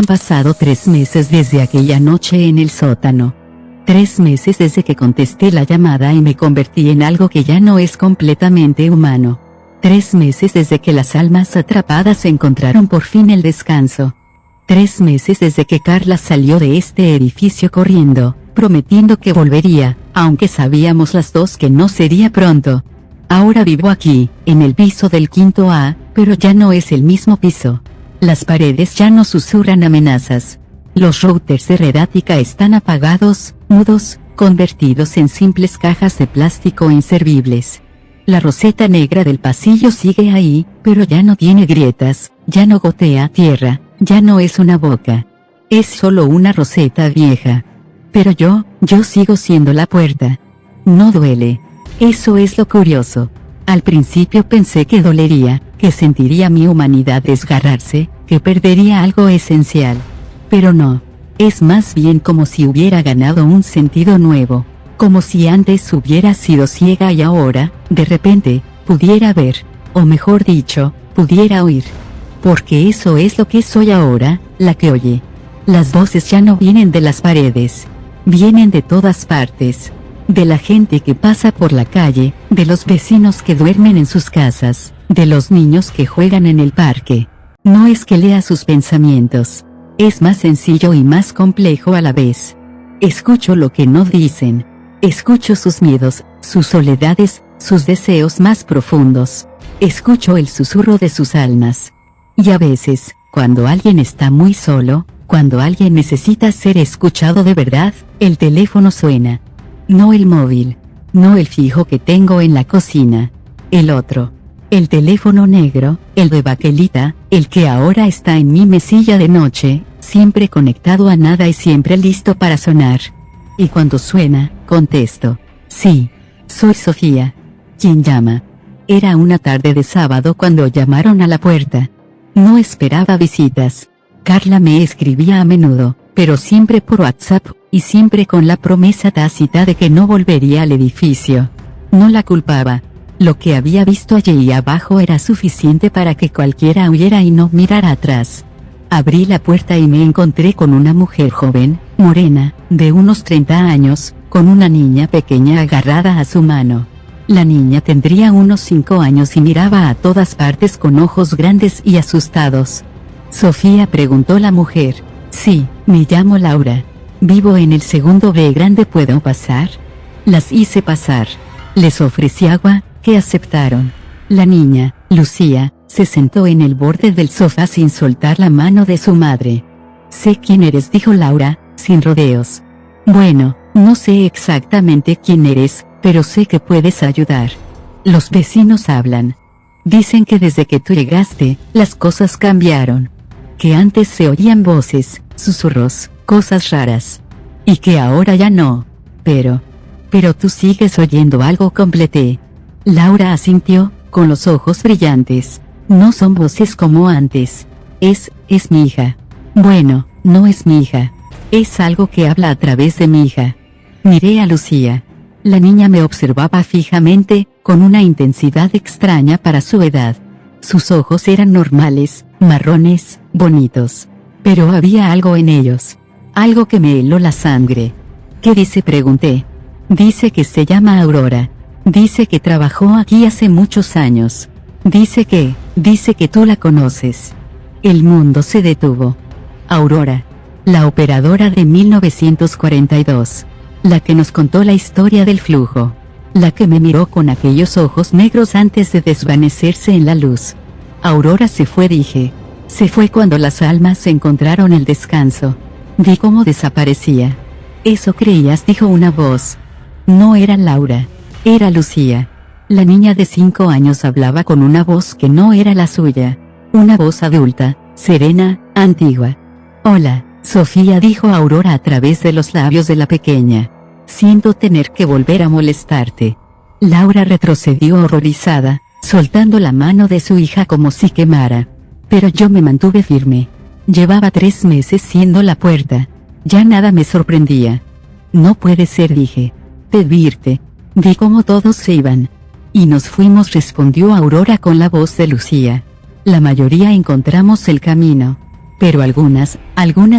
Han pasado 3 meses desde aquella noche en el sótano. 3 meses desde que contesté la llamada y me convertí en algo que ya no es completamente humano. 3 meses desde que las almas atrapadas encontraron por fin el descanso. 3 meses desde que Carla salió de este edificio corriendo, prometiendo que volvería, aunque sabíamos las dos que no sería pronto. Ahora vivo aquí, en el piso del 5A, pero ya no es el mismo piso. Las paredes ya no susurran amenazas. Los routers de Redática están apagados, mudos, convertidos en simples cajas de plástico inservibles. La roseta negra del pasillo sigue ahí, pero ya no tiene grietas, ya no gotea tierra, ya no es una boca. Es solo una roseta vieja. Pero yo sigo siendo la puerta. No duele. Eso es lo curioso. Al principio pensé que dolería, que sentiría mi humanidad desgarrarse, que perdería algo esencial. Pero no. Es más bien como si hubiera ganado un sentido nuevo. Como si antes hubiera sido ciega y ahora, de repente, pudiera ver. O mejor dicho, pudiera oír. Porque eso es lo que soy ahora, la que oye. Las voces ya no vienen de las paredes. Vienen de todas partes. De la gente que pasa por la calle, de los vecinos que duermen en sus casas, de los niños que juegan en el parque. No es que lea sus pensamientos. Es más sencillo y más complejo a la vez. Escucho lo que no dicen. Escucho sus miedos, sus soledades, sus deseos más profundos. Escucho el susurro de sus almas. Y a veces, cuando alguien está muy solo, cuando alguien necesita ser escuchado de verdad, el teléfono suena. No el móvil. No el fijo que tengo en la cocina. El otro. El teléfono negro, el de baquelita, el que ahora está en mi mesilla de noche, siempre conectado a nada y siempre listo para sonar. Y cuando suena, contesto. Sí. Soy Sofía. ¿Quién llama? Era una tarde de sábado cuando llamaron a la puerta. No esperaba visitas. Carla me escribía a menudo, pero siempre por WhatsApp, y siempre con la promesa tácita de que no volvería al edificio. No la culpaba. Lo que había visto allí abajo era suficiente para que cualquiera huyera y no mirara atrás. Abrí la puerta y me encontré con una mujer joven, morena, de unos 30 años, con una niña pequeña agarrada a su mano. La niña tendría unos 5 años y miraba a todas partes con ojos grandes y asustados. Sofía, preguntó la mujer. Sí, me llamo Laura. Vivo en el segundo B grande, ¿puedo pasar? Las hice pasar. Les ofrecí agua, que aceptaron. La niña, Lucía, se sentó en el borde del sofá sin soltar la mano de su madre. Sé quién eres, dijo Laura, sin rodeos. Bueno, no sé exactamente quién eres, pero sé que puedes ayudar. Los vecinos hablan. Dicen que desde que tú llegaste, las cosas cambiaron. Que antes se oían voces, susurros, cosas raras. Y que ahora ya no. Pero tú sigues oyendo algo, completé. Laura asintió, con los ojos brillantes. No son voces como antes. Es mi hija. Bueno, no es mi hija. Es algo que habla a través de mi hija. Miré a Lucía. La niña me observaba fijamente, con una intensidad extraña para su edad. Sus ojos eran normales, marrones, bonitos. Pero había algo en ellos. Algo que me heló la sangre. ¿Qué dice?, pregunté. Dice que se llama Aurora. Dice que trabajó aquí hace muchos años. Dice que tú la conoces. El mundo se detuvo. Aurora. La operadora de 1942. La que nos contó la historia del flujo. La que me miró con aquellos ojos negros antes de desvanecerse en la luz. Aurora se fue, dije. Se fue cuando las almas encontraron el descanso. Vi cómo desaparecía. Eso creías, dijo una voz. No era Laura. Era Lucía. La niña de 5 años hablaba con una voz que no era la suya. Una voz adulta, serena, antigua. Hola, Sofía, dijo Aurora a través de los labios de la pequeña. Siento tener que volver a molestarte. Laura retrocedió horrorizada, soltando la mano de su hija como si quemara. Pero yo me mantuve firme. Llevaba 3 meses siendo la puerta. Ya nada me sorprendía. No puede ser, dije. Debí irte. Vi cómo todos se iban. Y nos fuimos, respondió Aurora con la voz de Lucía. La mayoría encontramos el camino. Pero algunas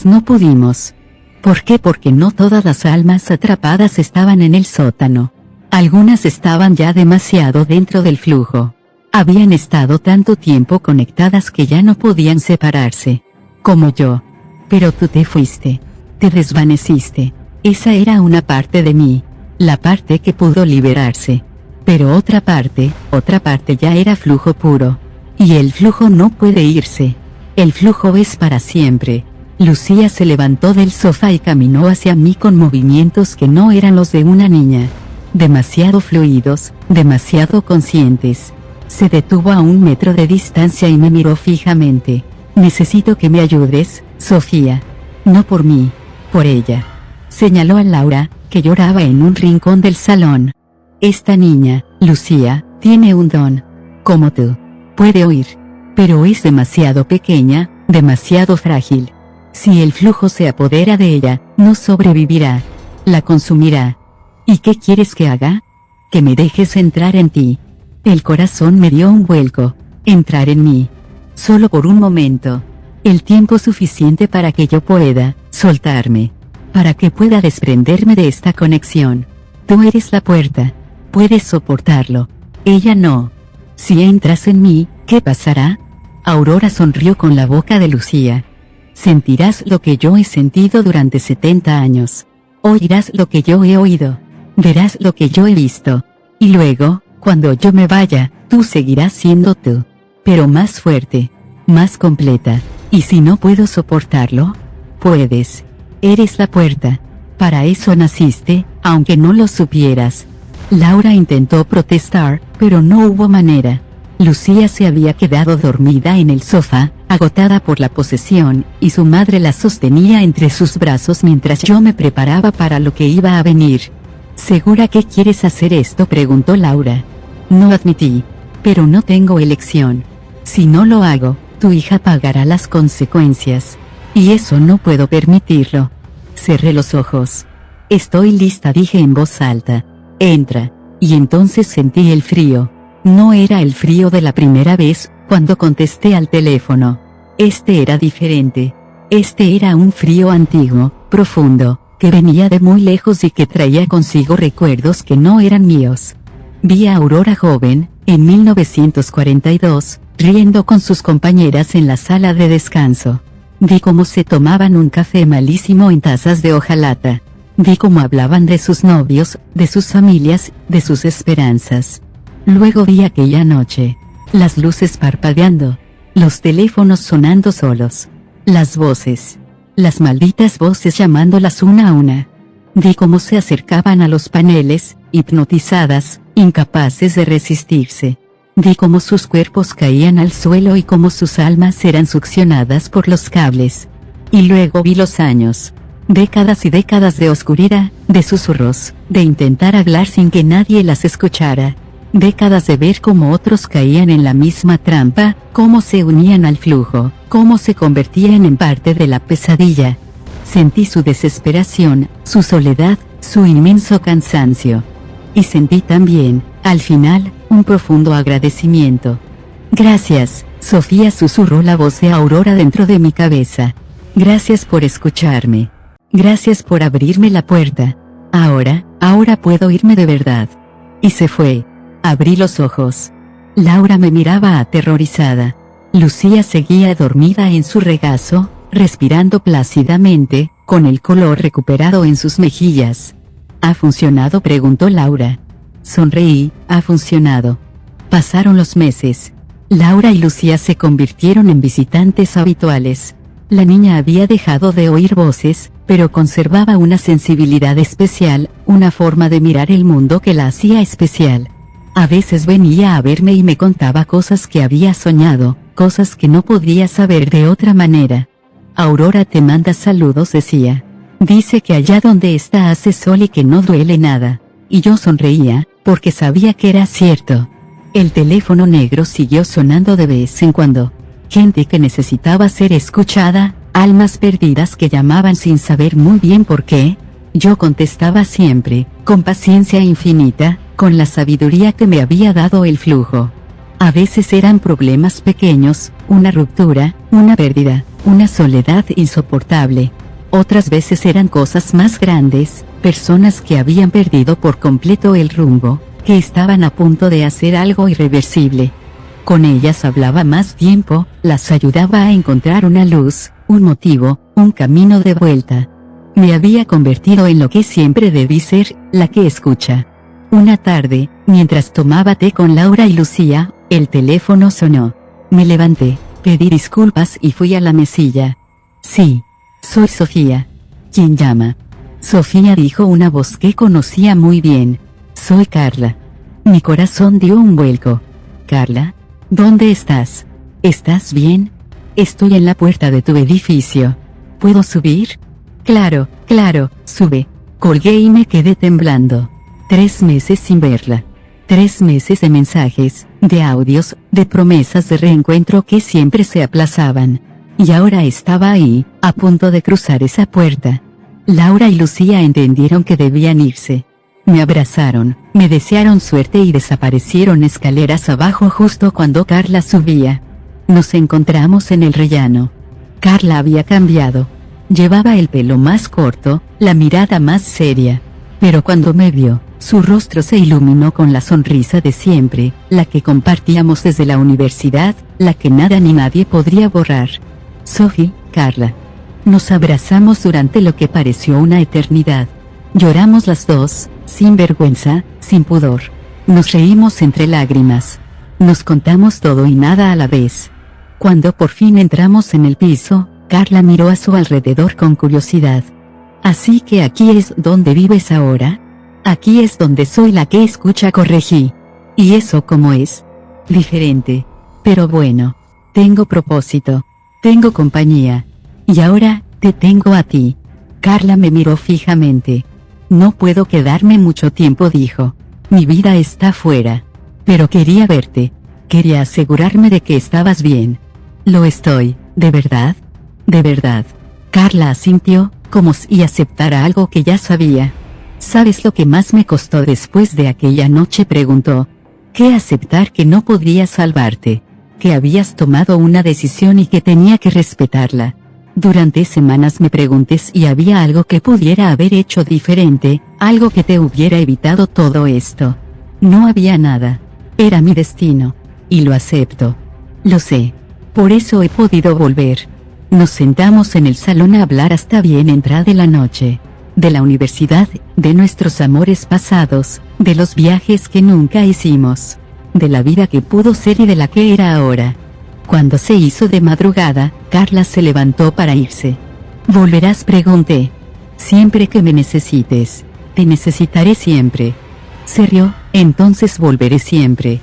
no pudimos. ¿Por qué? Porque no todas las almas atrapadas estaban en el sótano. Algunas estaban ya demasiado dentro del flujo. Habían estado tanto tiempo conectadas que ya no podían separarse. Como yo. Pero tú te fuiste. Te desvaneciste. Esa era una parte de mí. La parte que pudo liberarse. Pero otra parte ya era flujo puro. Y el flujo no puede irse. El flujo es para siempre. Lucía se levantó del sofá y caminó hacia mí con movimientos que no eran los de una niña. Demasiado fluidos, demasiado conscientes. Se detuvo a 1 metro de distancia y me miró fijamente. Necesito que me ayudes, Sofía. No por mí, por ella. Señaló a Laura, que lloraba en un rincón del salón. Esta niña, Lucía, tiene un don. Como tú. Puede oír. Pero es demasiado pequeña, demasiado frágil. Si el flujo se apodera de ella, no sobrevivirá. La consumirá. ¿Y qué quieres que haga? Que me dejes entrar en ti. El corazón me dio un vuelco. Entrar en mí. Solo por un momento. El tiempo suficiente para que yo pueda soltarme. Para que pueda desprenderme de esta conexión. Tú eres la puerta. Puedes soportarlo. Ella no. Si entras en mí, ¿qué pasará? Aurora sonrió con la boca de Lucía. Sentirás lo que yo he sentido durante 70 años. Oirás lo que yo he oído. Verás lo que yo he visto. Y luego, cuando yo me vaya, tú seguirás siendo tú. Pero más fuerte. Más completa. ¿Y si no puedo soportarlo? Puedes. Eres la puerta. Para eso naciste, aunque no lo supieras. Laura intentó protestar, pero no hubo manera. Lucía se había quedado dormida en el sofá, agotada por la posesión, y su madre la sostenía entre sus brazos mientras yo me preparaba para lo que iba a venir. ¿Segura que quieres hacer esto?, preguntó Laura. No admití. Pero no tengo elección. Si no lo hago, tu hija pagará las consecuencias. Y eso no puedo permitirlo. Cerré los ojos. Estoy lista, dije en voz alta. Entra. Y entonces sentí el frío. No era el frío de la primera vez, cuando contesté al teléfono. Este era diferente. Este era un frío antiguo, profundo, que venía de muy lejos y que traía consigo recuerdos que no eran míos. Vi a Aurora joven, en 1942, riendo con sus compañeras en la sala de descanso. Vi cómo se tomaban un café malísimo en tazas de hojalata. Vi cómo hablaban de sus novios, de sus familias, de sus esperanzas. Luego vi aquella noche. Las luces parpadeando. Los teléfonos sonando solos. Las voces. Las malditas voces llamándolas una a una. Vi cómo se acercaban a los paneles, hipnotizadas, incapaces de resistirse. Vi cómo sus cuerpos caían al suelo y cómo sus almas eran succionadas por los cables. Y luego vi los años. Décadas y décadas de oscuridad, de susurros, de intentar hablar sin que nadie las escuchara. Décadas de ver cómo otros caían en la misma trampa, cómo se unían al flujo, cómo se convertían en parte de la pesadilla. Sentí su desesperación, su soledad, su inmenso cansancio. Y sentí también, al final, un profundo agradecimiento. Gracias, Sofía, susurró la voz de Aurora dentro de mi cabeza. Gracias por escucharme. Gracias por abrirme la puerta. Ahora puedo irme de verdad. Y se fue. Abrí los ojos. Laura me miraba aterrorizada. Lucía seguía dormida en su regazo, respirando plácidamente, con el color recuperado en sus mejillas. ¿Ha funcionado?, preguntó Laura. Sonreí. Ha funcionado. Pasaron los meses. Laura y Lucía se convirtieron en visitantes habituales. La niña había dejado de oír voces, pero conservaba una sensibilidad especial, una forma de mirar el mundo que la hacía especial. A veces venía a verme y me contaba cosas que había soñado, cosas que no podía saber de otra manera. Aurora te manda saludos, decía. Dice que allá donde está hace sol y que no duele nada. Y yo sonreía, porque sabía que era cierto. El teléfono negro siguió sonando de vez en cuando. Gente que necesitaba ser escuchada, almas perdidas que llamaban sin saber muy bien por qué. Yo contestaba siempre, con paciencia infinita, con la sabiduría que me había dado el flujo. A veces eran problemas pequeños, una ruptura, una pérdida, una soledad insoportable. Otras veces eran cosas más grandes, personas que habían perdido por completo el rumbo, que estaban a punto de hacer algo irreversible. Con ellas hablaba más tiempo, las ayudaba a encontrar una luz, un motivo, un camino de vuelta. Me había convertido en lo que siempre debí ser, la que escucha. Una tarde, mientras tomaba té con Laura y Lucía, el teléfono sonó. Me levanté, pedí disculpas y fui a la mesilla. Sí. Soy Sofía. ¿Quién llama? Sofía, dijo una voz que conocía muy bien. Soy Carla. Mi corazón dio un vuelco. Carla, ¿dónde estás? ¿Estás bien? Estoy en la puerta de tu edificio. ¿Puedo subir? Claro, sube. Colgué y me quedé temblando. 3 meses sin verla. 3 meses de mensajes, de audios, de promesas de reencuentro que siempre se aplazaban. Y ahora estaba ahí, a punto de cruzar esa puerta. Laura y Lucía entendieron que debían irse. Me abrazaron, me desearon suerte y desaparecieron escaleras abajo justo cuando Carla subía. Nos encontramos en el rellano. Carla había cambiado. Llevaba el pelo más corto, la mirada más seria. Pero cuando me vio, su rostro se iluminó con la sonrisa de siempre, la que compartíamos desde la universidad, la que nada ni nadie podría borrar. Sophie, Carla. Nos abrazamos durante lo que pareció una eternidad. Lloramos las dos, sin vergüenza, sin pudor. Nos reímos entre lágrimas. Nos contamos todo y nada a la vez. Cuando por fin entramos en el piso, Carla miró a su alrededor con curiosidad. Así que aquí es donde vives ahora. Aquí es donde soy la que escucha, corregí. ¿Y eso cómo es? Diferente. Pero bueno. Tengo propósito. Tengo compañía. Y ahora, te tengo a ti. Carla me miró fijamente. No puedo quedarme mucho tiempo, dijo. Mi vida está fuera. Pero quería verte. Quería asegurarme de que estabas bien. Lo estoy, ¿de verdad? De verdad. Carla asintió, como si aceptara algo que ya sabía. ¿Sabes lo que más me costó después de aquella noche?, preguntó. ¿Qué? Aceptar que no podría salvarte. Que habías tomado una decisión y que tenía que respetarla. Durante semanas me pregunté si había algo que pudiera haber hecho diferente, algo que te hubiera evitado todo esto. No había nada. Era mi destino. Y lo acepto. Lo sé. Por eso he podido volver. Nos sentamos en el salón a hablar hasta bien entrada la noche. De la universidad, de nuestros amores pasados, de los viajes que nunca hicimos. De la vida que pudo ser y de la que era ahora. Cuando se hizo de madrugada, Carla se levantó para irse. ¿Volverás?, pregunté. Siempre que me necesites. Te necesitaré siempre. Se rió. Entonces volveré siempre.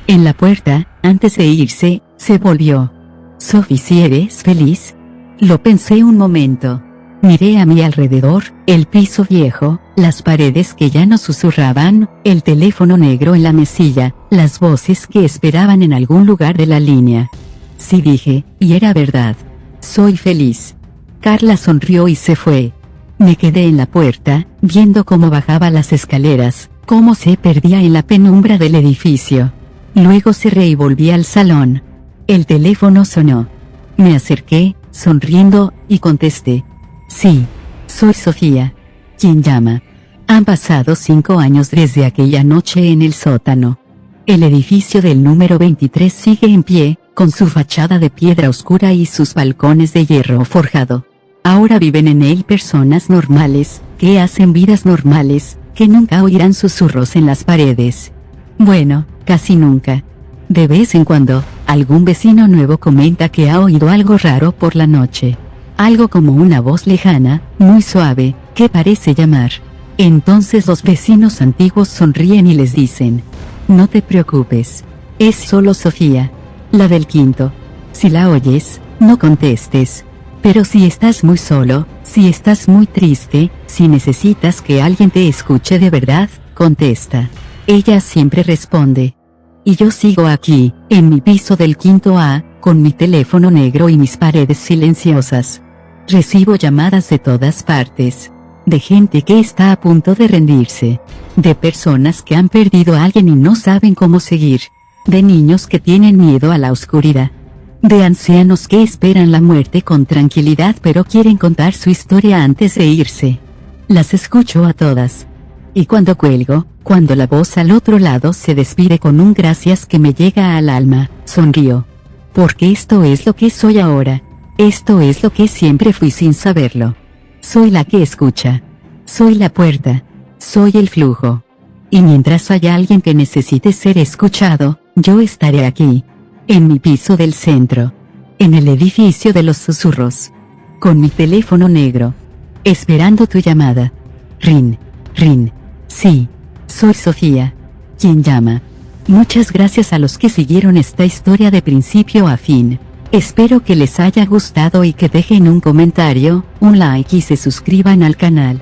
En la puerta, antes de irse, se volvió. Sophie, ¿si eres feliz? Lo pensé un momento. Miré a mi alrededor, el piso viejo, las paredes que ya no susurraban, el teléfono negro en la mesilla, las voces que esperaban en algún lugar de la línea. Sí, dije, y era verdad. Soy feliz. Carla sonrió y se fue. Me quedé en la puerta, viendo cómo bajaba las escaleras, cómo se perdía en la penumbra del edificio. Luego cerré y volví al salón. El teléfono sonó. Me acerqué, sonriendo, y contesté. Sí. Soy Sofía. ¿Quién llama? Han pasado 5 años desde aquella noche en el sótano. El edificio del número 23 sigue en pie, con su fachada de piedra oscura y sus balcones de hierro forjado. Ahora viven en él personas normales, que hacen vidas normales, que nunca oirán susurros en las paredes. Bueno, casi nunca. De vez en cuando, algún vecino nuevo comenta que ha oído algo raro por la noche. Algo como una voz lejana, muy suave, que parece llamar. Entonces los vecinos antiguos sonríen y les dicen: no te preocupes. Es solo Sofía. La del quinto. Si la oyes, no contestes. Pero si estás muy solo, si estás muy triste, si necesitas que alguien te escuche de verdad, contesta. Ella siempre responde. Y yo sigo aquí, en mi piso del quinto A, con mi teléfono negro y mis paredes silenciosas. Recibo llamadas de todas partes. De gente que está a punto de rendirse. De personas que han perdido a alguien y no saben cómo seguir. De niños que tienen miedo a la oscuridad. de ancianos que esperan la muerte con tranquilidad pero quieren contar su historia antes de irse. Las escucho a todas. Y cuando cuelgo, cuando la voz al otro lado se despide con un gracias que me llega al alma, sonrío. Porque esto es lo que soy ahora. Esto es lo que siempre fui sin saberlo. Soy la que escucha. Soy la puerta. Soy el flujo. Y mientras haya alguien que necesite ser escuchado, yo estaré aquí. En mi piso del centro. En el edificio de los susurros. Con mi teléfono negro. Esperando tu llamada. Rin. Rin. Sí. Soy Sofía. ¿Quién llama? Muchas gracias a los que siguieron esta historia de principio a fin. Espero que les haya gustado y que dejen un comentario, un like y se suscriban al canal.